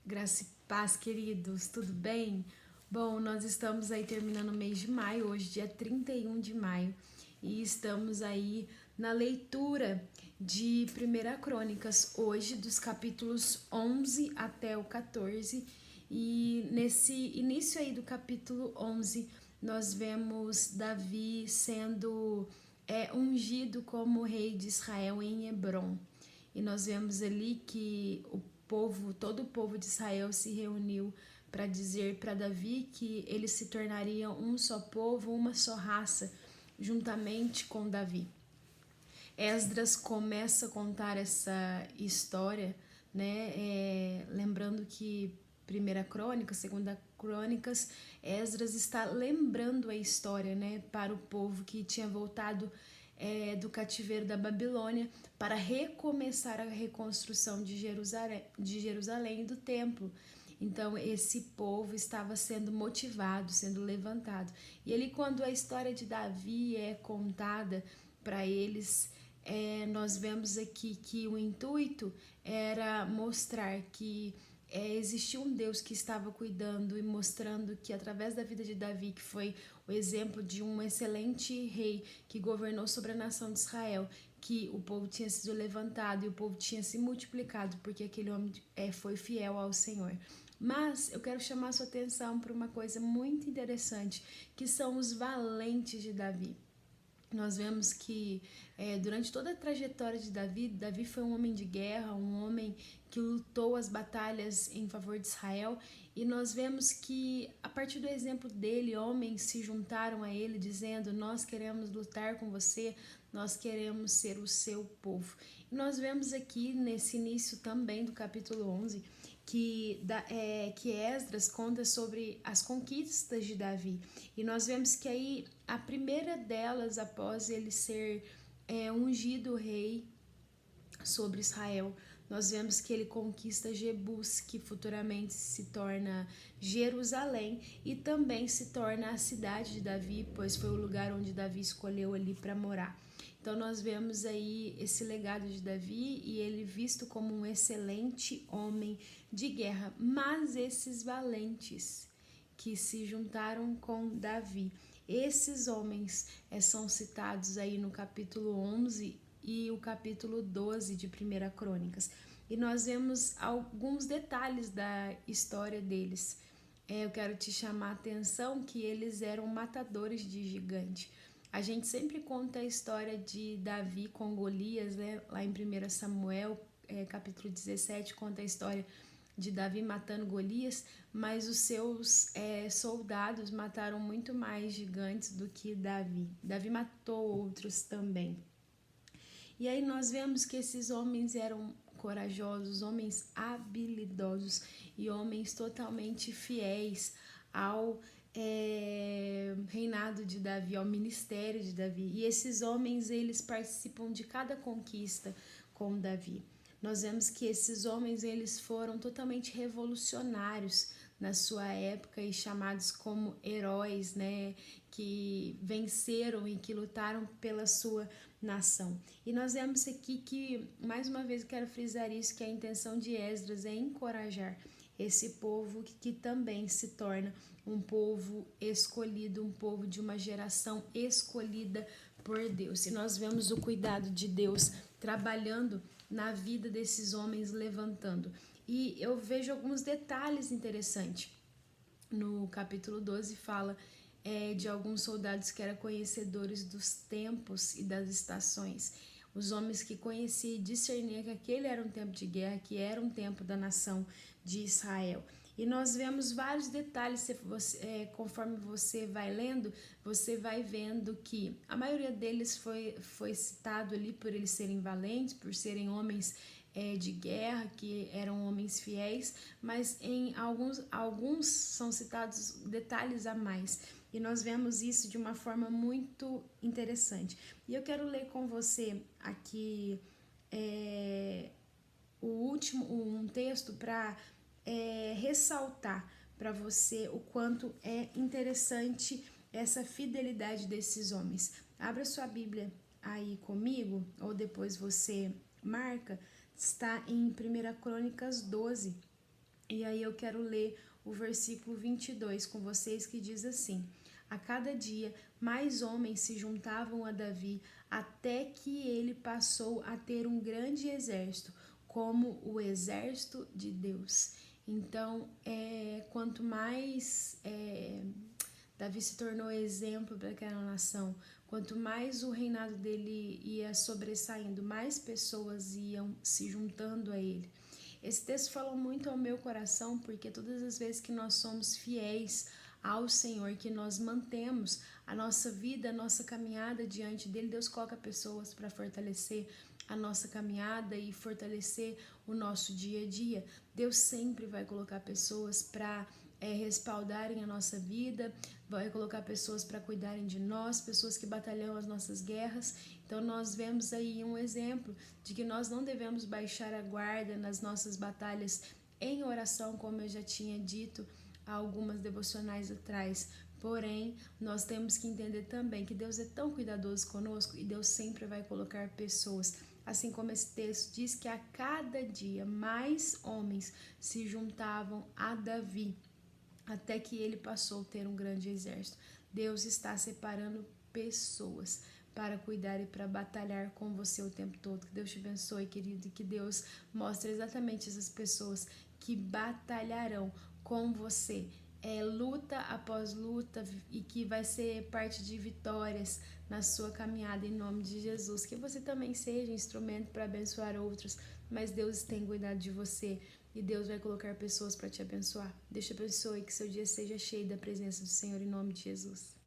Graça e paz, queridos, tudo bem? Bom, nós estamos aí terminando o mês de maio, hoje dia 31 de maio, e estamos aí na leitura de 1 Crônicas, hoje dos capítulos 11 até o 14, e nesse início aí do capítulo 11, nós vemos Davi sendo ungido como rei de Israel em Hebrom. E nós vemos ali que todo o povo de Israel se reuniu para dizer para Davi que eles se tornariam um só povo, uma só raça, juntamente com Davi. Esdras começa a contar essa história, né? Lembrando que Primeira Crônica, Segunda Crônicas, Esdras está lembrando a história, né, para o povo que tinha voltado do cativeiro da Babilônia para recomeçar a reconstrução de Jerusalém e do templo. Então esse povo estava sendo motivado, sendo levantado. E ali, quando a história de Davi é contada para eles, nós vemos aqui que o intuito era mostrar que existia um Deus que estava cuidando e mostrando que através da vida de Davi, que foi o exemplo de um excelente rei que governou sobre a nação de Israel, que o povo tinha sido levantado e o povo tinha se multiplicado porque aquele homem foi fiel ao Senhor. Mas eu quero chamar a sua atenção para uma coisa muito interessante, que são os valentes de Davi. Nós vemos que durante toda a trajetória de Davi foi um homem de guerra, um homem que lutou as batalhas em favor de Israel, e nós vemos que a partir do exemplo dele, homens se juntaram a ele dizendo: nós queremos lutar com você, nós queremos ser o seu povo. E nós vemos aqui nesse início também do capítulo 11 que Esdras conta sobre as conquistas de Davi. E nós vemos que aí a primeira delas, após ele ser ungido rei sobre Israel, nós vemos que ele conquista Jebus, que futuramente se torna Jerusalém e também se torna a cidade de Davi, pois foi o lugar onde Davi escolheu ali para morar. Então nós vemos aí esse legado de Davi e ele visto como um excelente homem de guerra, mas esses valentes que se juntaram com Davi, esses homens são citados aí no capítulo 11 e o capítulo 12 de 1 Crônicas. E nós vemos alguns detalhes da história deles. Eu quero te chamar a atenção que eles eram matadores de gigante. A gente sempre conta a história de Davi com Golias, né? Lá em 1 Samuel, capítulo 17, conta a história de Davi matando Golias, mas os seus soldados mataram muito mais gigantes do que Davi. Davi matou outros também. E aí nós vemos que esses homens eram corajosos, homens habilidosos e homens totalmente fiéis ao reinado de Davi, ao ministério de Davi. E esses homens, eles participam de cada conquista com Davi. Nós vemos que esses homens, eles foram totalmente revolucionários na sua época e chamados como heróis, né, que venceram e que lutaram pela sua nação. E nós vemos aqui que, mais uma vez, quero frisar isso, que a intenção de Esdras é encorajar esse povo que também se torna um povo escolhido, um povo de uma geração escolhida por Deus. E nós vemos o cuidado de Deus trabalhando na vida desses homens, levantando. E eu vejo alguns detalhes interessantes. No capítulo 12 fala de alguns soldados que eram conhecedores dos tempos e das estações. Os homens que conheciam e discerniam que aquele era um tempo de guerra, que era um tempo da nação de Israel. E nós vemos vários detalhes, conforme você vai lendo, você vai vendo que a maioria deles foi citado ali por eles serem valentes, por serem homens de guerra, que eram homens fiéis, mas em alguns são citados detalhes a mais. E nós vemos isso de uma forma muito interessante. E eu quero ler com você aqui um texto para ressaltar para você o quanto é interessante essa fidelidade desses homens. Abra sua Bíblia aí comigo, ou depois você marca, está em 1 Crônicas 12. E aí eu quero ler o versículo 22 com vocês, que diz assim: a cada dia mais homens se juntavam a Davi, até que ele passou a ter um grande exército, como o exército de Deus. Então, quanto mais Davi se tornou exemplo para aquela nação, quanto mais o reinado dele ia sobressaindo, mais pessoas iam se juntando a ele. Esse texto falou muito ao meu coração, porque todas as vezes que nós somos fiéis ao Senhor, que nós mantemos a nossa vida, a nossa caminhada diante dele, Deus coloca pessoas para fortalecer a nossa caminhada e fortalecer o nosso dia a dia. Deus sempre vai colocar pessoas para respaldarem a nossa vida, vai colocar pessoas para cuidarem de nós, pessoas que batalham as nossas guerras. Então nós vemos aí um exemplo de que nós não devemos baixar a guarda nas nossas batalhas em oração, como eu já tinha dito há algumas devocionais atrás. Porém, nós temos que entender também que Deus é tão cuidadoso conosco e Deus sempre vai colocar pessoas. Assim como esse texto diz que a cada dia mais homens se juntavam a Davi, até que ele passou a ter um grande exército. Deus está separando pessoas para cuidar e para batalhar com você o tempo todo. Que Deus te abençoe, querido, e que Deus mostre exatamente essas pessoas que batalharão com você. Luta após luta, e que vai ser parte de vitórias na sua caminhada, em nome de Jesus. Que você também seja instrumento para abençoar outros, mas Deus tem cuidado de você e Deus vai colocar pessoas para te abençoar. Deus te abençoe, que seu dia seja cheio da presença do Senhor, em nome de Jesus.